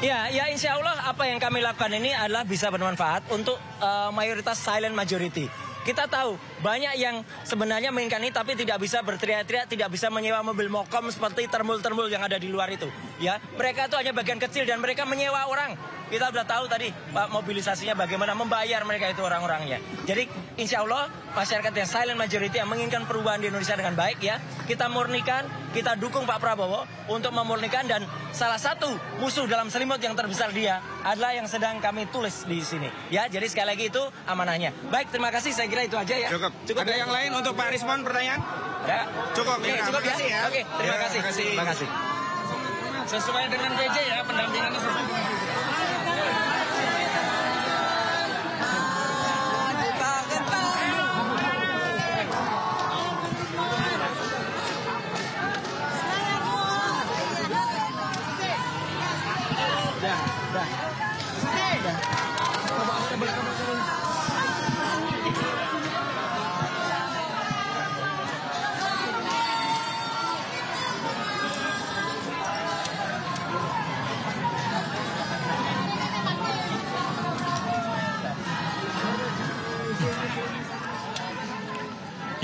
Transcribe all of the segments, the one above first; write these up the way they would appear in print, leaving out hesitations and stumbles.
Ya insya Allah apa yang kami lakukan ini adalah bisa bermanfaat untuk mayoritas silent majority. Kita tahu banyak yang sebenarnya menginginkan ini tapi tidak bisa berteriak-teriak, tidak bisa menyewa mobil mokom seperti termul-termul yang ada di luar itu. Ya, mereka itu hanya bagian kecil dan mereka menyewa orang. Kita sudah tahu tadi Pak mobilisasinya bagaimana membayar mereka itu orang-orangnya. Jadi insya Allah masyarakat yang silent majority yang menginginkan perubahan di Indonesia dengan baik ya, kita murnikan, kita dukung Pak Prabowo untuk memurnikan dan salah satu musuh dalam selimut yang terbesar dia adalah yang sedang kami tulis di sini. Ya, jadi sekali lagi itu amanahnya. Baik, terima kasih, saya kira itu aja ya. Cukup. Ada yang lain untuk Pak Rismon pertanyaan? Ya. Cukup. Oke, cukup ya. Oke, terima kasih. Terima kasih. Sesuai dengan PJ ya pendampingannya sesuai.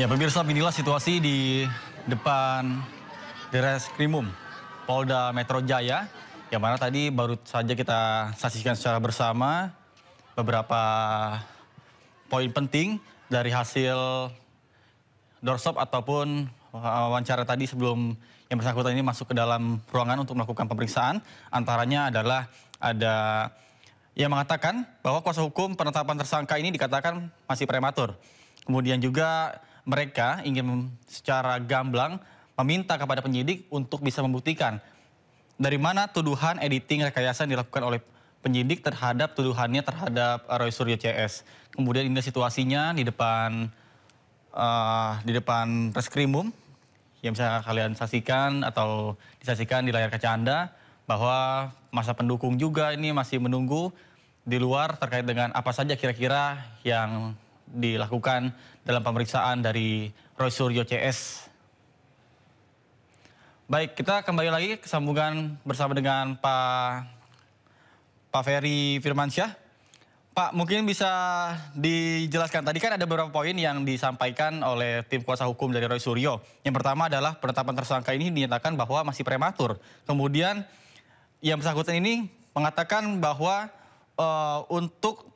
Ya pemirsa, inilah situasi di depan Direskrimum Polda Metro Jaya, yang mana tadi baru saja kita saksikan secara bersama beberapa poin penting dari hasil doorstop ataupun wawancara tadi sebelum yang bersangkutan ini masuk ke dalam ruangan untuk melakukan pemeriksaan. Antaranya adalah ada yang mengatakan bahwa kuasa hukum penetapan tersangka ini dikatakan masih prematur. Kemudian juga mereka ingin secara gamblang meminta kepada penyidik untuk bisa membuktikan dari mana tuduhan editing rekayasa yang dilakukan oleh penyidik terhadap tuduhannya terhadap Roy Suryo CS. Kemudian ini situasinya di depan Reskrimum yang bisa kalian saksikan atau disaksikan di layar kaca Anda, bahwa masa pendukung juga ini masih menunggu di luar terkait dengan apa saja kira-kira yang dilakukan dalam pemeriksaan dari Roy Suryo CS. Baik, kita kembali lagi kesambungan bersama dengan Pak Ferry Firmansyah. Pak, mungkin bisa dijelaskan, tadi kan ada beberapa poin yang disampaikan oleh tim kuasa hukum dari Roy Suryo. Yang pertama adalah penetapan tersangka ini dinyatakan bahwa masih prematur. Kemudian yang bersangkutan ini mengatakan bahwa untuk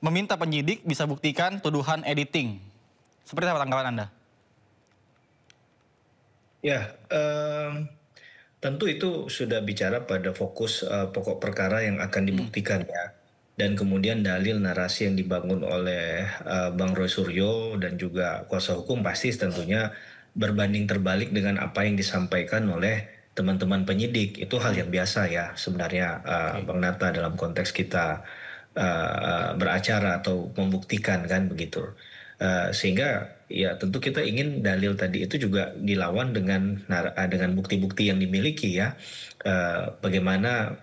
meminta penyidik bisa buktikan tuduhan editing. Seperti apa tanggapan Anda? Ya, tentu itu sudah bicara pada fokus pokok perkara yang akan dibuktikan ya. Dan kemudian dalil narasi yang dibangun oleh Bang Roy Suryo dan juga kuasa hukum pasti tentunya berbanding terbalik dengan apa yang disampaikan oleh teman-teman penyidik. Itu hal yang biasa ya sebenarnya Bang Nata dalam konteks kita beracara atau membuktikan kan begitu, sehingga ya tentu kita ingin dalil tadi itu juga dilawan dengan bukti-bukti yang dimiliki ya, bagaimana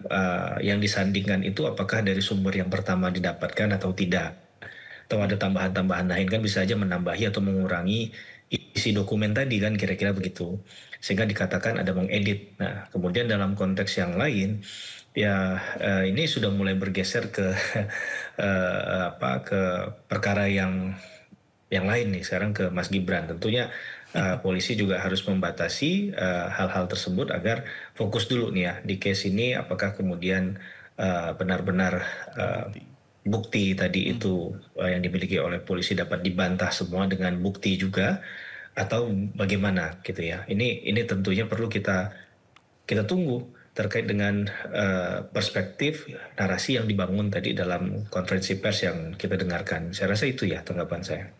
yang disandingkan itu apakah dari sumber yang pertama didapatkan atau tidak, atau ada tambahan-tambahan lain kan bisa aja menambahi atau mengurangi isi dokumen tadi kan kira-kira begitu, sehingga dikatakan ada mengedit. Nah kemudian dalam konteks yang lain ya ini sudah mulai bergeser ke ke perkara yang lain nih sekarang, ke Mas Gibran. Tentunya polisi juga harus membatasi hal-hal tersebut agar fokus dulu nih ya di case ini, apakah kemudian benar-benar bukti tadi itu yang dimiliki oleh polisi dapat dibantah semua dengan bukti juga atau bagaimana gitu ya. Ini tentunya perlu kita tunggu terkait dengan perspektif narasi yang dibangun tadi dalam konferensi pers yang kita dengarkan. Saya rasa itu ya tanggapan saya.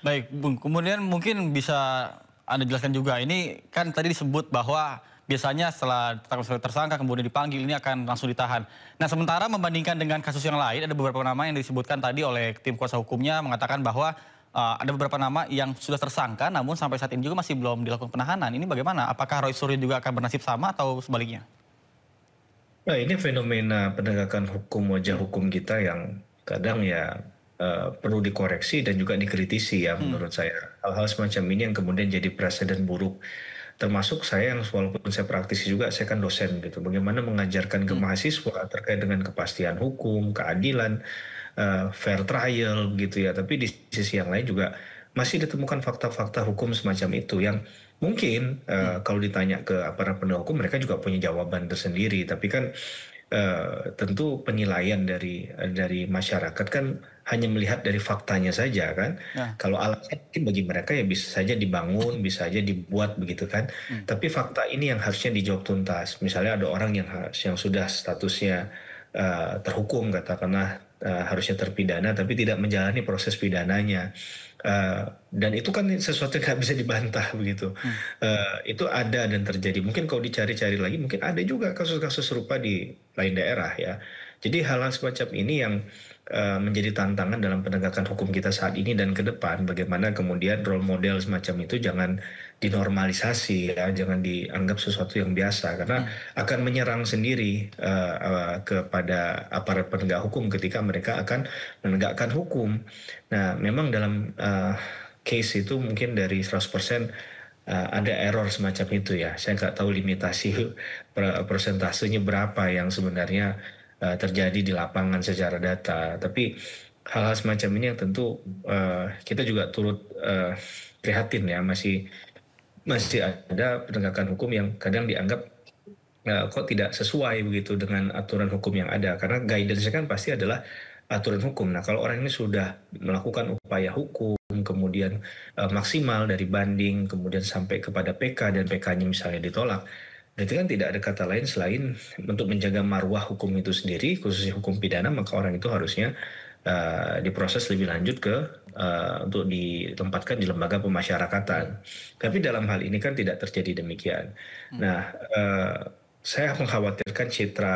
Baik, Bung. Kemudian mungkin bisa Anda jelaskan juga, ini kan tadi disebut bahwa biasanya setelah tersangka kemudian dipanggil ini akan langsung ditahan. Nah sementara membandingkan dengan kasus yang lain, ada beberapa nama yang disebutkan tadi oleh tim kuasa hukumnya mengatakan bahwa ada beberapa nama yang sudah tersangka namun sampai saat ini juga masih belum dilakukan penahanan. Ini bagaimana? Apakah Roy Suryo juga akan bernasib sama atau sebaliknya? Nah ini fenomena penegakan hukum, wajah hukum kita yang kadang ya perlu dikoreksi dan juga dikritisi ya menurut saya. Hal-hal semacam ini yang kemudian jadi presiden buruk termasuk saya yang walaupun saya praktisi juga, saya kan dosen gitu. Bagaimana mengajarkan ke mahasiswa terkait dengan kepastian hukum, keadilan, fair trial gitu ya. Tapi di sisi yang lain juga masih ditemukan fakta-fakta hukum semacam itu yang mungkin kalau ditanya ke aparat penegak hukum mereka juga punya jawaban tersendiri. Tapi kan tentu penilaian dari masyarakat kan hanya melihat dari faktanya saja kan. Nah, Kalau alasan mungkin bagi mereka ya bisa saja dibangun, bisa saja dibuat begitu kan. Tapi fakta ini yang harusnya dijawab tuntas. Misalnya ada orang yang sudah statusnya terhukum katakanlah harusnya terpidana tapi tidak menjalani proses pidananya. Dan itu kan sesuatu yang nggak bisa dibantah begitu. Itu ada dan terjadi. Mungkin kalau dicari-cari lagi mungkin ada juga kasus-kasus serupa di lain daerah ya. Jadi hal-hal semacam ini yang menjadi tantangan dalam penegakan hukum kita saat ini dan ke depan. Bagaimana kemudian role model semacam itu jangan dinormalisasi ya, jangan dianggap sesuatu yang biasa karena akan menyerang sendiri kepada aparat penegak hukum ketika mereka akan menegakkan hukum. Nah, memang dalam case itu mungkin dari 100% ada error semacam itu ya. Saya nggak tahu limitasi persentasenya berapa yang sebenarnya terjadi di lapangan secara data. Tapi hal-hal semacam ini yang tentu kita juga turut prihatin ya, masih ada penegakan hukum yang kadang dianggap kok tidak sesuai begitu dengan aturan hukum yang ada. Karena guidance-nya kan pasti adalah aturan hukum. Nah, kalau orang ini sudah melakukan upaya hukum, kemudian maksimal dari banding, kemudian sampai kepada PK dan PK-nya misalnya ditolak, berarti kan tidak ada kata lain selain untuk menjaga marwah hukum itu sendiri, khususnya hukum pidana, maka orang itu harusnya diproses lebih lanjut untuk ditempatkan di lembaga pemasyarakatan. Tapi dalam hal ini kan tidak terjadi demikian. Nah, saya mengkhawatirkan citra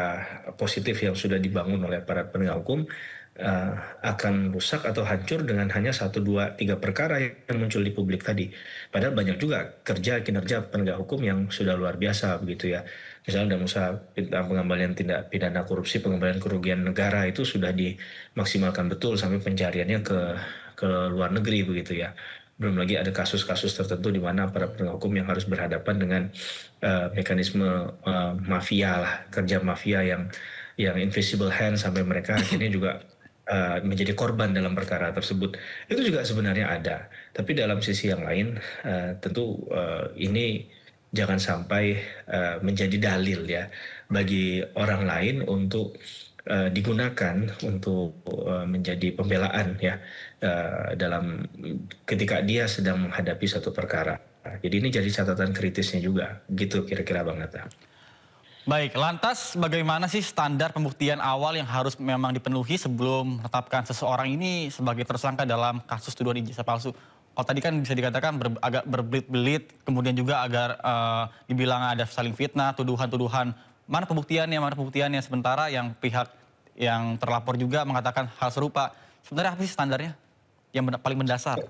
positif yang sudah dibangun oleh para penegak hukum akan rusak atau hancur dengan hanya 1, 2, 3 perkara yang muncul di publik tadi. Padahal banyak juga kinerja penegak hukum yang sudah luar biasa begitu ya. Misalnya dalam usaha pengembalian tindak pidana korupsi, pengembalian kerugian negara itu sudah dimaksimalkan betul sampai pencariannya ke luar negeri begitu ya. Belum lagi ada kasus-kasus tertentu di mana para penegak hukum yang harus berhadapan dengan mekanisme mafia lah, kerja mafia yang invisible hand sampai mereka akhirnya juga menjadi korban dalam perkara tersebut. Itu juga sebenarnya ada. Tapi dalam sisi yang lain tentu ini jangan sampai menjadi dalil ya bagi orang lain untuk digunakan untuk menjadi pembelaan ya dalam ketika dia sedang menghadapi satu perkara. Jadi ini jadi catatan kritisnya juga. Gitu kira-kira Bang Nata. baik, lantas bagaimana sih standar pembuktian awal yang harus memang dipenuhi sebelum menetapkan seseorang ini sebagai tersangka dalam kasus tuduhan ijazah palsu? Kalau tadi kan bisa dikatakan agak berbelit-belit, kemudian juga agar dibilang ada saling fitnah, tuduhan-tuduhan. Mana pembuktiannya, sementara yang pihak yang terlapor juga mengatakan hal serupa. Sebenarnya apa sih standarnya yang paling mendasar?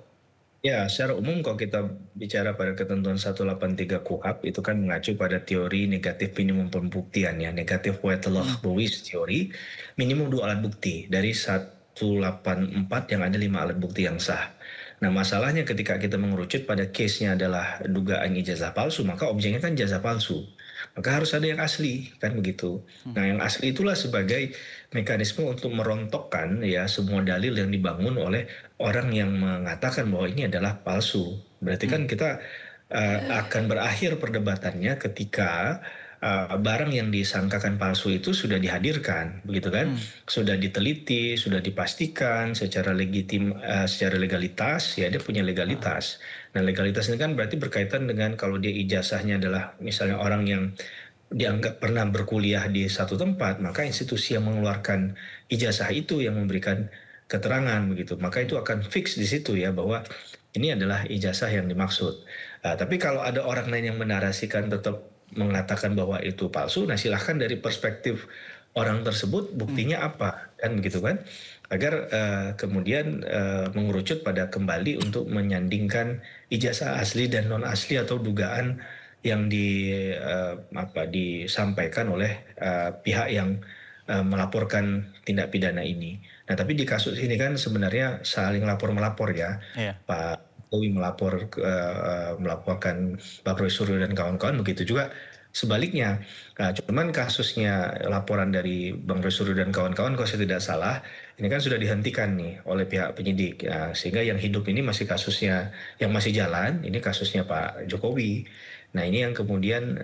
Ya, secara umum kalau kita bicara pada ketentuan 183 KUHP itu kan mengacu pada teori negatif minimum pembuktian ya, negatif Weight-Loch Bowis teori, minimum 2 alat bukti dari 184 yang ada 5 alat bukti yang sah. Nah, masalahnya ketika kita mengerucut pada case-nya adalah dugaan ijazah palsu, maka objeknya kan ijazah palsu. Maka harus ada yang asli, kan begitu. Nah, yang asli itulah sebagai mekanisme untuk merontokkan ya semua dalil yang dibangun oleh orang yang mengatakan bahwa ini adalah palsu. Berarti kan kita akan berakhir perdebatannya ketika barang yang disangkakan palsu itu sudah dihadirkan, begitu kan? Sudah diteliti, sudah dipastikan secara legitim, secara legalitas, ya dia punya legalitas. Nah, legalitas ini kan berarti berkaitan dengan kalau dia ijazahnya adalah misalnya orang yang dianggap pernah berkuliah di satu tempat, maka institusi yang mengeluarkan ijazah itu yang memberikan keterangan begitu, maka itu akan fix di situ ya bahwa ini adalah ijazah yang dimaksud. Tapi kalau ada orang lain yang menarasikan tetap mengatakan bahwa itu palsu, nah silahkan dari perspektif orang tersebut buktinya apa kan begitu kan, agar kemudian mengerucut pada kembali untuk menyandingkan ijazah asli dan non asli atau dugaan yang disampaikan oleh pihak yang melaporkan tindak pidana ini. Nah, tapi di kasus ini kan sebenarnya saling lapor melapor ya, Iya. Pak Jokowi melaporkan Bang Roy Suryo dan kawan-kawan, begitu juga sebaliknya. Nah, cuman kasusnya laporan dari Bang Roy Suryo dan kawan-kawan, kalau saya tidak salah, ini kan sudah dihentikan nih oleh pihak penyidik. Ya, sehingga yang hidup ini masih kasusnya, yang masih jalan, ini kasusnya Pak Jokowi. Nah, ini yang kemudian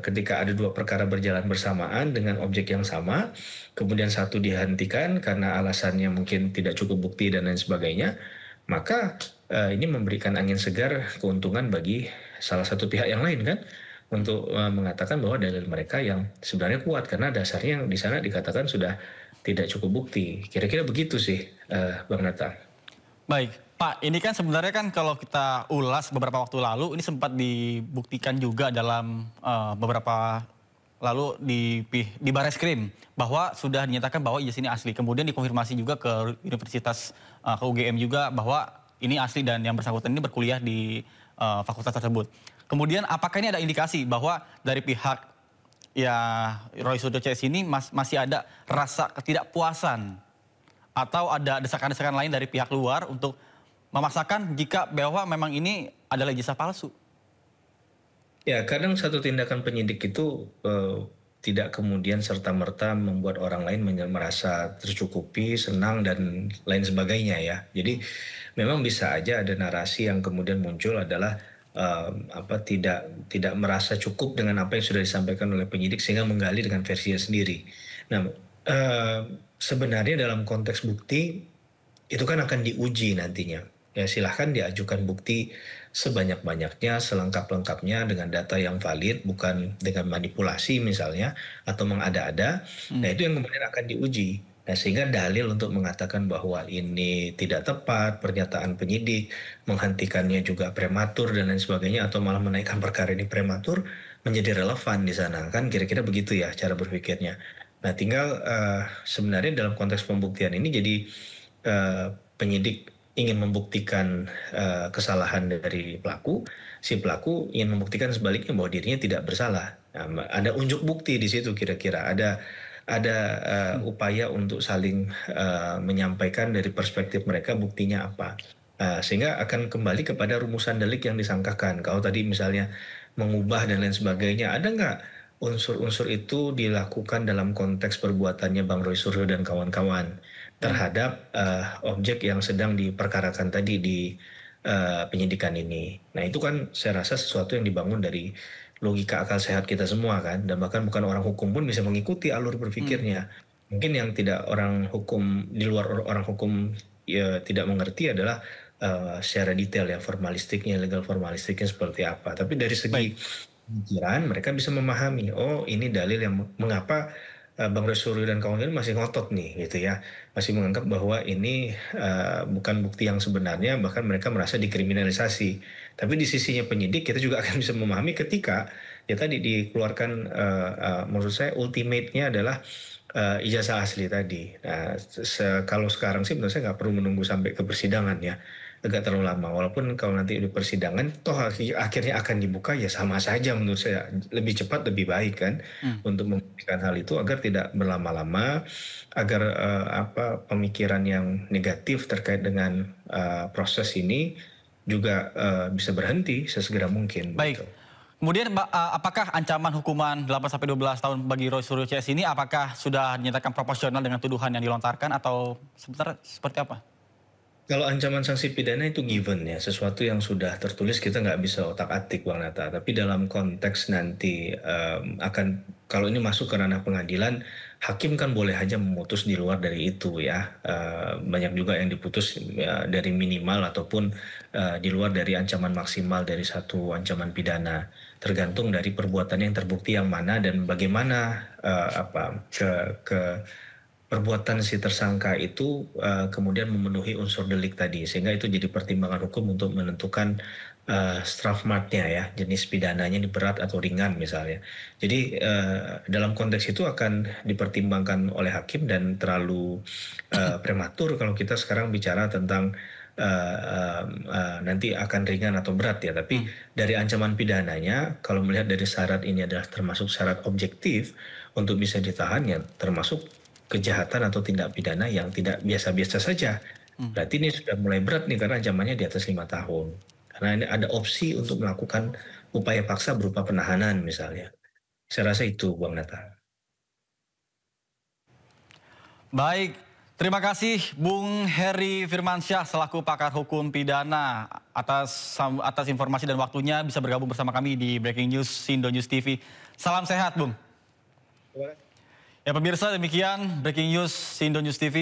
ketika ada dua perkara berjalan bersamaan dengan objek yang sama, kemudian satu dihentikan karena alasannya mungkin tidak cukup bukti dan lain sebagainya, maka ini memberikan angin segar keuntungan bagi salah satu pihak yang lain kan, untuk mengatakan bahwa dalil mereka yang sebenarnya kuat karena dasarnya yang di sana dikatakan sudah tidak cukup bukti. Kira-kira begitu sih, Bang Nata. Baik, Pak, ini kan sebenarnya kan kalau kita ulas beberapa waktu lalu, ini sempat dibuktikan juga dalam beberapa lalu di Barreskrim bahwa sudah dinyatakan bahwa ijazah ini asli. Kemudian dikonfirmasi juga ke Universitas ke UGM juga bahwa ini asli dan yang bersangkutan ini berkuliah di fakultas tersebut. Kemudian apakah ini ada indikasi bahwa dari pihak ya Roy Suryo CS ini masih ada rasa ketidakpuasan atau ada desakan-desakan lain dari pihak luar untuk memaksakan jika bahwa memang ini adalah ijazah palsu? Ya, kadang satu tindakan penyidik itu tidak kemudian serta-merta membuat orang lain merasa tercukupi, senang, dan lain sebagainya ya. Jadi memang bisa aja ada narasi yang kemudian muncul adalah tidak merasa cukup dengan apa yang sudah disampaikan oleh penyidik sehingga menggali dengan versinya sendiri. Nah, sebenarnya dalam konteks bukti itu kan akan diuji nantinya. Ya, silahkan diajukan bukti sebanyak-banyaknya, selengkap-lengkapnya dengan data yang valid, bukan dengan manipulasi misalnya, atau mengada-ada. Nah, itu yang kemudian akan diuji. Nah, sehingga dalil untuk mengatakan bahwa ini tidak tepat, pernyataan penyidik, menghentikannya juga prematur dan lain sebagainya, atau malah menaikkan perkara ini prematur, menjadi relevan di sana. Kan kira-kira begitu ya cara berpikirnya. Nah, tinggal sebenarnya dalam konteks pembuktian ini jadi penyidik ingin membuktikan kesalahan dari pelaku, si pelaku ingin membuktikan sebaliknya bahwa dirinya tidak bersalah. Nah, ada unjuk bukti di situ kira-kira, ada upaya untuk saling menyampaikan dari perspektif mereka buktinya apa. Sehingga akan kembali kepada rumusan delik yang disangkakan. Kalau tadi misalnya mengubah dan lain sebagainya, ada nggak unsur-unsur itu dilakukan dalam konteks perbuatannya Bang Roy Suryo dan kawan-kawan terhadap objek yang sedang diperkarakan tadi di penyidikan ini. Nah, itu kan saya rasa sesuatu yang dibangun dari logika akal sehat kita semua kan, dan bahkan bukan orang hukum pun bisa mengikuti alur berpikirnya. Mungkin yang tidak orang hukum, di luar orang hukum ya tidak mengerti adalah secara detail ya formalistiknya, legal formalistiknya seperti apa. Tapi dari segi pikiran mereka bisa memahami, oh ini dalil yang mengapa Bang Roy Suryo dan kawan-kawan masih ngotot nih gitu ya, masih menganggap bahwa ini bukan bukti yang sebenarnya, bahkan mereka merasa dikriminalisasi. Tapi di sisinya penyidik kita juga akan bisa memahami ketika ya tadi dikeluarkan menurut saya ultimate-nya adalah ijazah asli tadi. Nah, kalau sekarang sih menurut saya nggak perlu menunggu sampai ke persidangan ya, agak terlalu lama. Walaupun kalau nanti di persidangan toh akhirnya akan dibuka ya sama saja menurut saya, lebih cepat lebih baik kan untuk membuktikan hal itu agar tidak berlama-lama, agar pemikiran yang negatif terkait dengan proses ini juga bisa berhenti sesegera mungkin. Baik. Gitu. Kemudian apakah ancaman hukuman 8-12 tahun bagi Roy Suryo CS ini apakah sudah dinyatakan proporsional dengan tuduhan yang dilontarkan atau sebenarnya seperti apa? Kalau ancaman sanksi pidana itu given ya, sesuatu yang sudah tertulis kita nggak bisa otak-atik Bang Nata. Tapi dalam konteks nanti kalau ini masuk ke ranah pengadilan, hakim kan boleh aja memutus di luar dari itu ya. Banyak juga yang diputus ya, dari minimal ataupun di luar dari ancaman maksimal dari satu ancaman pidana. Tergantung dari perbuatan yang terbukti yang mana dan bagaimana perbuatan si tersangka itu kemudian memenuhi unsur delik tadi, sehingga itu jadi pertimbangan hukum untuk menentukan strafmaatnya ya, jenis pidananya ini berat atau ringan misalnya. Jadi dalam konteks itu akan dipertimbangkan oleh hakim dan terlalu prematur kalau kita sekarang bicara tentang nanti akan ringan atau berat ya. Tapi dari ancaman pidananya, kalau melihat dari syarat ini adalah termasuk syarat objektif untuk bisa ditahan ya, termasuk kejahatan atau tindak pidana yang tidak biasa-biasa saja. Berarti ini sudah mulai berat nih karena ancamannya di atas 5 tahun. Karena ini ada opsi untuk melakukan upaya paksa berupa penahanan misalnya. Saya rasa itu, Bang Nata. Baik, terima kasih Bung Heri Firmansyah selaku pakar hukum pidana atas informasi dan waktunya bisa bergabung bersama kami di Breaking News Sindo News TV. Salam sehat, Bung. Ya pemirsa, demikian Breaking News Sindo News TV.